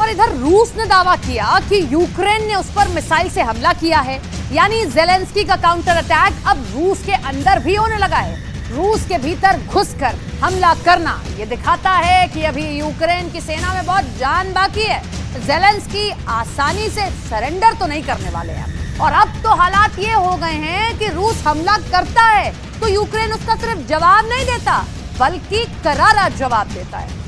पर इधर रूस ने दावा किया कि यूक्रेन ने उस पर मिसाइल से हमला किया है, यानी ज़ेलेंस्की का काउंटर अटैक अब रूस के अंदर भी होने लगा है। रूस के भीतर घुसकर हमला करना ये दिखाता है कि अभी यूक्रेन की सेना में बहुत जान बाकी है। ज़ेलेंस्की आसानी से सरेंडर तो नहीं करने वाले हैं। और अब तो हालात ये हो गए हैं कि रूस हमला करता है तो यूक्रेन उसका सिर्फ जवाब नहीं देता, बल्कि करारा जवाब देता है।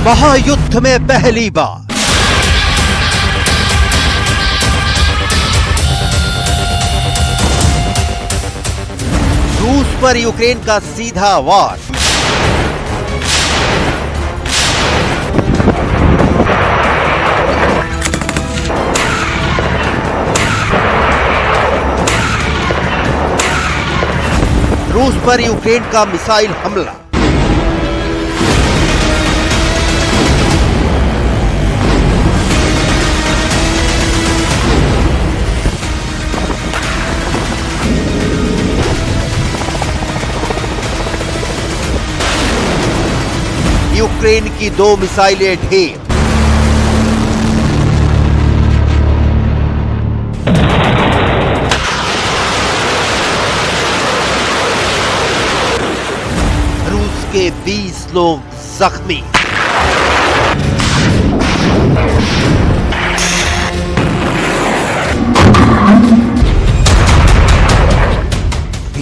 महायुद्ध में पहली बार रूस पर यूक्रेन का सीधा वार। रूस पर यूक्रेन का मिसाइल हमला। यूक्रेन की 2 मिसाइलें ढेर। रूस के 20 लोग जख्मी।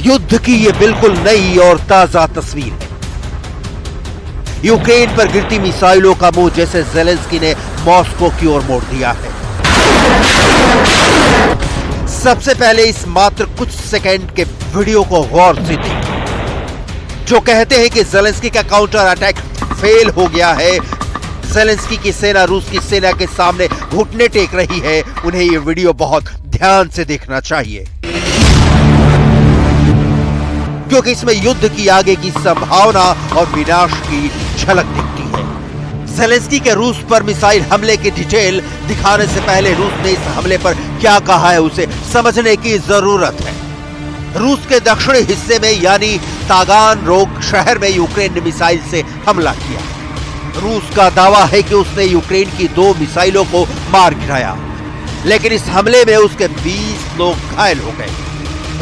युद्ध की ये बिल्कुल नई और ताजा तस्वीर है। यूक्रेन पर गिरती मिसाइलों का मुंह जैसे ज़ेलेंस्की ने मॉस्को की ओर मोड़ दिया है। सबसे पहले इस मात्र कुछ सेकंड के वीडियो को गौर से देखें, जो कहते हैं कि ज़ेलेंस्की का काउंटर अटैक फेल हो गया है। ज़ेलेंस्की की सेना रूस की सेना के सामने घुटने टेक रही है। उन्हें यह वीडियो बहुत ध्यान से देखना चाहिए, क्योंकि इसमें युद्ध की आगे की संभावना और विनाश की झलक दिखती है। ज़ेलेंस्की के रूस पर मिसाइल हमले की डिटेल दिखाने से पहले रूस ने इस हमले पर क्या कहा है उसे समझने की जरूरत है। रूस के दक्षिणी हिस्से में यानी तागानरोग शहर में यूक्रेन ने मिसाइल से हमला किया। रूस का दावा है कि उसने यूक्रेन की 2 मिसाइलों को मार गिराया, लेकिन इस हमले में उसके 20 लोग घायल हो गए।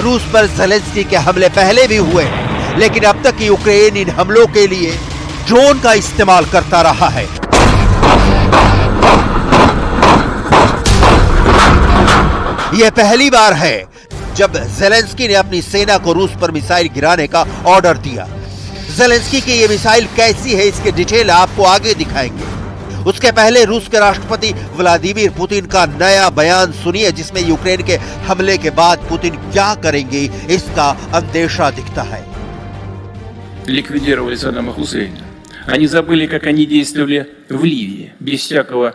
रूस पर ज़ेलेंस्की के हमले पहले भी हुए, लेकिन अब तक यूक्रेन इन हमलों के लिए ड्रोन का इस्तेमाल करता रहा है। यह पहली बार है जब ज़ेलेंस्की ने अपनी सेना को रूस पर मिसाइल गिराने का ऑर्डर दिया। ज़ेलेंस्की की यह मिसाइल कैसी है इसकी डिटेल आपको आगे दिखाएंगे। उसके पहले रूस के राष्ट्रपति व्लादिमीर पुतिन का नया बयान सुनिए, जिसमें यूक्रेन के हमले के बाद पुतिन क्या करेंगे इसका अंदेशा दिखता है। Ликвидировали Саддама Хусейна. Они забыли, как они действовали в Ливии, без всякого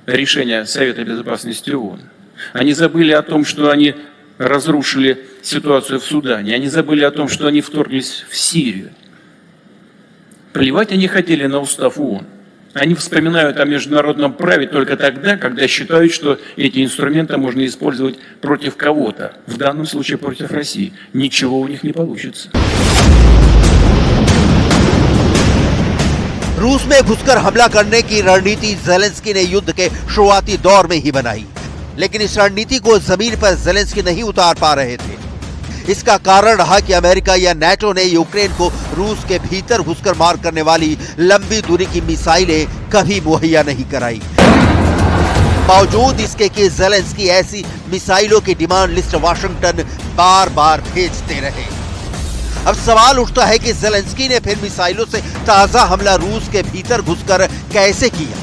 решения Совета Безопасности ООН. Они забыли о том, что они разрушили ситуацию в Судане. Они забыли о том, что они вторглись в Сирию. Плевать они хотели на устав ООН. Они вспоминают о международном праве только тогда, когда считают, что эти инструменты можно использовать против кого-то. В данном случае против России. Ничего у них не получится. रूस में घुसकर हमला करने की रणनीति ज़ेलेंस्की ने युद्ध के शुरुआती दौर में ही बनाई, लेकिन इस रणनीति को जमीन पर ज़ेलेंस्की नहीं उतार पा रहे थे। इसका कारण रहा कि अमेरिका या नाटो ने यूक्रेन को रूस के भीतर घुसकर मार करने वाली लंबी दूरी की मिसाइलें कभी मुहैया नहीं कराई। बावजूद इसके कि ज़ेलेंस्की ऐसी मिसाइलों की डिमांड लिस्ट वाशिंगटन बार बार भेजते रहे। अब सवाल उठता है कि ज़ेलेंस्की ने फिर मिसाइलों से ताजा हमला रूस के भीतर घुसकर कैसे किया।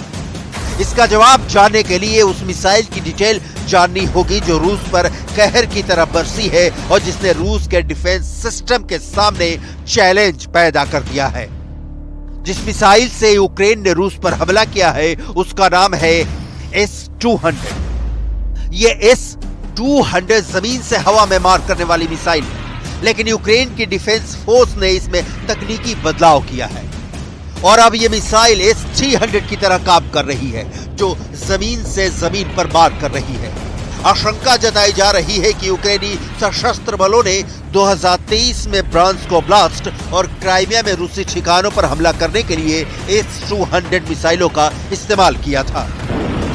इसका जवाब जानने के लिए उस मिसाइल की डिटेल जाननी होगी जो रूस पर कहर की तरह बरसी है और जिसने रूस के डिफेंस सिस्टम के सामने चैलेंज पैदा कर दिया है। जिस मिसाइल से यूक्रेन ने रूस पर हमला किया है उसका नाम है S-200। ये S-200 जमीन से हवा में मार करने वाली मिसाइल है। लेकिन यूक्रेन की डिफेंस फोर्स ने इसमें तकनीकी बदलाव किया है और अब ये मिसाइल S-300 की तरह काम कर रही है, जो जमीन से जमीन पर मार कर रही है। आशंका जताई जा रही है कि यूक्रेनी सशस्त्र बलों ने 2023 में ब्रांस्क ओब्लास्ट और क्राइमिया में रूसी ठिकानों पर हमला करने के लिए S-200 मिसाइलों का इस्तेमाल किया था।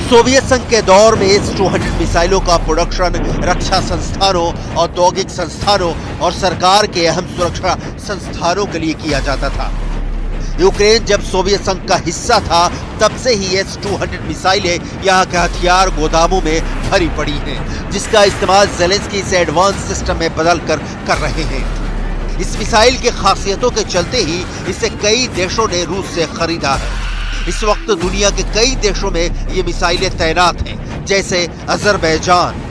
सोवियत संघ के दौर में S-200 मिसाइलों का प्रोडक्शन रक्षा संस्थानों, औद्योगिक संस्थानों और सरकार के अहम सुरक्षा संस्थानों के लिए किया जाता था। यूक्रेन जब सोवियत संघ का हिस्सा था, तब से ही S-200 मिसाइलें यहाँ के हथियार गोदामों में भरी पड़ी हैं, जिसका इस्तेमाल ज़ेलेंस्की इसे एडवांस सिस्टम में बदल कर रहे हैं। इस मिसाइल की खासियतों के चलते ही इसे कई देशों ने रूस से खरीदा है। इस वक्त दुनिया के कई देशों में ये मिसाइलें तैनात हैं, जैसे Azerbaijan,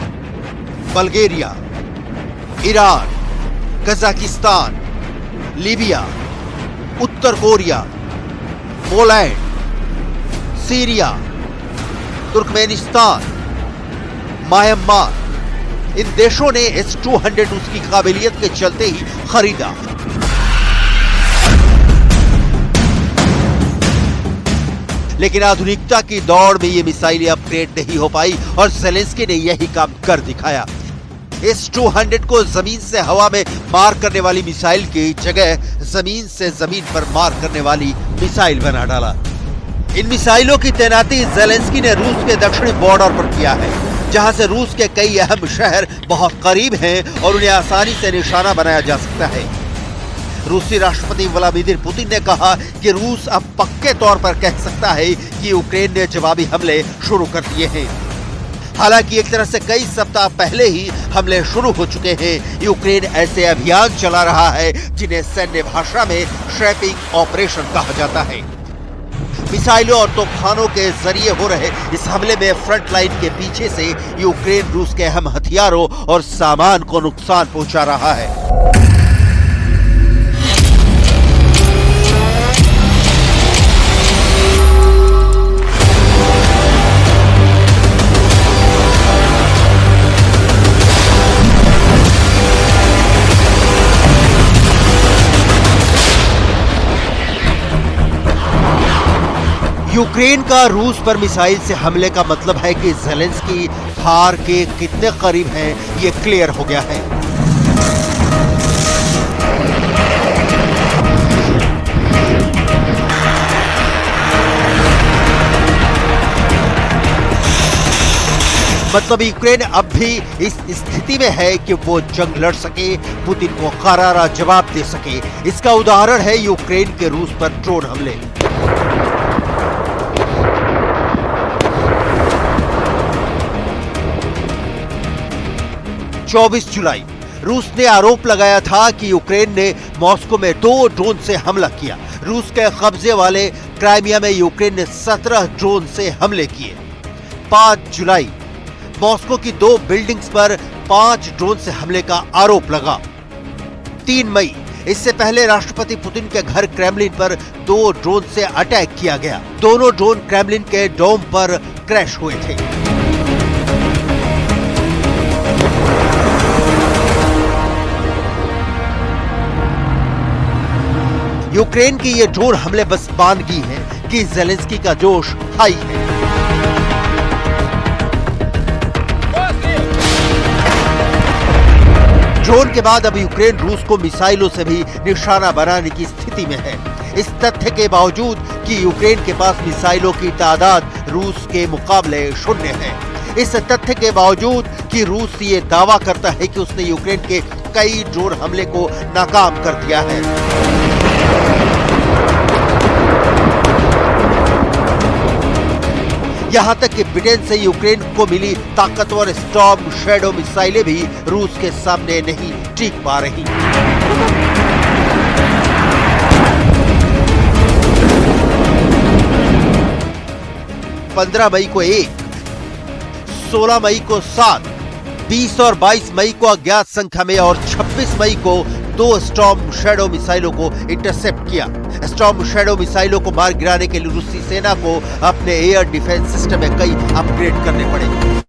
Bulgaria, Iran, Kazakhstan, Libya, उत्तर Korea, Poland, Syria, Turkmenistan, Myanmar. इन देशों ने S-200 उसकी काबिलियत के चलते ही खरीदा। लेकिन आधुनिकता की दौड़ में ये मिसाइलें अपग्रेड नहीं हो पाई और ज़ेलेंस्की ने यही काम कर दिखाया। S-200 को जमीन से हवा में मार करने वाली मिसाइल की जगह जमीन से जमीन पर मार करने वाली मिसाइल बना डाला। इन मिसाइलों की तैनाती ज़ेलेंस्की ने रूस के दक्षिणी बॉर्डर पर किया है, जहां से रूस के कई अहम शहर बहुत करीब हैं और उन्हें आसानी से निशाना बनाया जा सकता है। रूसी राष्ट्रपति व्लादिमीर पुतिन ने कहा कि रूस अब पक्के तौर पर कह सकता है कि यूक्रेन ने जवाबी हमले शुरू कर दिए हैं। हालांकि एक तरह से कई सप्ताह पहले ही हमले शुरू हो चुके हैं। यूक्रेन ऐसे अभियान चला रहा है जिन्हें सैन्य भाषा में श्रैपिंग ऑपरेशन कहा जाता है। मिसाइलों और तोपखानों के जरिए हो रहे इस हमले में फ्रंट लाइन के पीछे से यूक्रेन रूस के अहम हथियारों और सामान को नुकसान पहुंचा रहा है। यूक्रेन का रूस पर मिसाइल से हमले का मतलब है कि ज़ेलेंस्की हार के कितने करीब हैं, ये क्लियर हो गया है। मतलब यूक्रेन अब भी इस स्थिति में है कि वो जंग लड़ सके, पुतिन को करारा जवाब दे सके। इसका उदाहरण है यूक्रेन के रूस पर ड्रोन हमले। 24 जुलाई रूस ने आरोप लगाया था कि यूक्रेन ने मॉस्को में 2 ड्रोन से हमला किया। रूस के कब्जे वाले क्राइमिया में यूक्रेन ने 17 ड्रोन से हमले किए। 5 जुलाई मॉस्को की 2 बिल्डिंग्स पर 5 ड्रोन से हमले का आरोप लगा। 3 मई इससे पहले राष्ट्रपति पुतिन के घर क्रेमलिन पर 2 ड्रोन से अटैक किया गया। दोनों ड्रोन क्रेमलिन के डोम पर क्रैश हुए थे। यूक्रेन की ये ड्रोन हमले बस बानगी है कि ज़ेलेंस्की का जोश हाई है। ड्रोन के बाद अब यूक्रेन रूस को मिसाइलों से भी निशाना बनाने की स्थिति में है। इस तथ्य के बावजूद कि यूक्रेन के पास मिसाइलों की तादाद रूस के मुकाबले शून्य है। इस तथ्य के बावजूद कि रूस ये दावा करता है कि उसने यूक्रेन के कई ड्रोन हमले को नाकाम कर दिया है। यहां तक कि ब्रिटेन से यूक्रेन को मिली ताकतवर स्टॉर्म शैडो मिसाइलें भी रूस के सामने नहीं टिक पा रही। पंद्रह मई को 1, 16 मई को 7, 20 और 22 मई को अज्ञात संख्या में और 26 मई को 2 स्टॉर्म शैडो मिसाइलों को इंटरसेप्ट किया। स्टॉर्म शैडो मिसाइलों को मार गिराने के लिए रूसी सेना को अपने एयर डिफेंस सिस्टम में कई अपग्रेड करने पड़े।